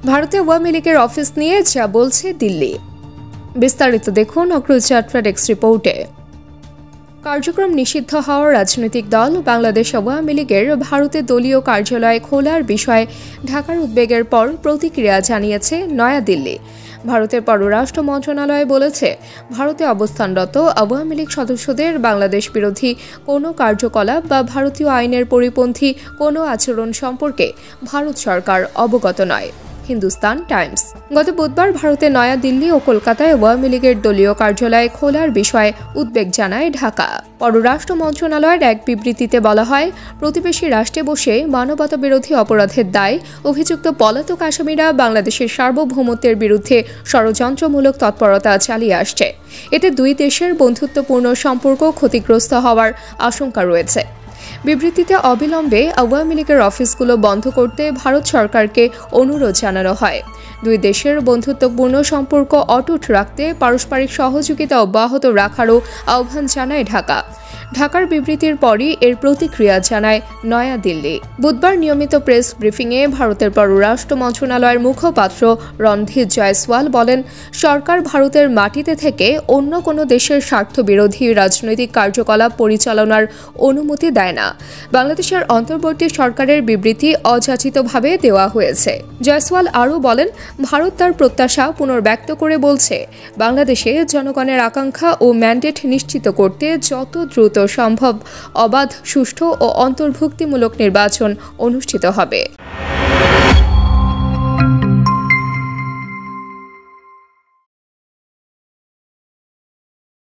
ভারতে আওয়ামী লীগের অফিস নিয়ে যা বলছে দিল্লি। বিস্তারিত দেখুন অগ্রযাত্রা ডেস্ক রিপোর্টে। কার্যক্রম নিষিদ্ধ হওয়ার রাজনৈতিক দল বাংলাদেশ আওয়ামী লীগের ভারতে দলীয় কার্যালয় খোলার বিষয়ে ঢাকার উদ্বেগের পর প্রতিক্রিয়া জানিয়েছে নয়াদিল্লি। ভারতের পররাষ্ট্র মন্ত্রণালয় বলেছে, ভারতে অবস্থানরত আওয়ামী লীগ সদস্যদের বাংলাদেশ বিরোধী কোনো কার্যকলাপ বা ভারতীয় আইনের পরিপন্থী কোনো আচরণ সম্পর্কে ভারত সরকার অবগত নয়। হিন্দুস্তান টাইমস। গত বুধবার ভারতের নয়াদিল্লি ও কলকাতায় আওয়ামী লীগের দলীয় কার্যালয় খোলার বিষয়ে উদ্বেগ জানায় ঢাকা। পররাষ্ট্র মন্ত্রণালয়ের এক বিবৃতিতে বলা হয়, প্রতিবেশী রাষ্ট্রে বসে মানবতা বিরোধী অপরাধের দায়ে অভিযুক্ত পলাতক আসামিরা বাংলাদেশের সার্বভৌমত্বের বিরুদ্ধে ষড়যন্ত্রমূলক তৎপরতা চালিয়ে আসছে। এতে দুই দেশের বন্ধুত্বপূর্ণ সম্পর্ক ক্ষতিগ্রস্ত হওয়ার আশঙ্কা রয়েছে। বিবৃতিতে অবিলম্বে আওয়ামী লীগের অফিসগুলো বন্ধ করতে ভারত সরকারকে অনুরোধ জানানো হয়। দুই দেশের বন্ধুত্বপূর্ণ সম্পর্ক অটুট রাখতে পারস্পরিক সহযোগিতা অব্যাহত রাখারও আহ্বান জানায় ঢাকা। ঢাকার বিবৃতির পরই এর প্রতিক্রিয়া জানায় নয়াদিল্লি। বুধবার নিয়মিত প্রেস ব্রিফিংয়ে ভারতের পররাষ্ট্র মন্ত্রণালয়ের মুখপাত্র রণধীর জয়সওয়াল বলেন, সরকার ভারতের মাটিতে থেকে অন্য কোনো দেশের স্বার্থবিরোধী রাজনৈতিক কার্যকলাপ পরিচালনার অনুমতি দেয় না। বাংলাদেশের অন্তর্বর্তী সরকারের বিবৃতি অযাচিতভাবে দেওয়া হয়েছে। জয়সওয়াল আরও বলেন, ভারত তার প্রত্যাশা পুনর্ব্যক্ত করে বলছে, বাংলাদেশে জনগণের আকাঙ্ক্ষা ও ম্যান্ডেট নিশ্চিত করতে যত দ্রুত সম্ভব অবাধ, সুষ্ঠু ও অন্তর্ভুক্তিমূলক নির্বাচন অনুষ্ঠিত হবে।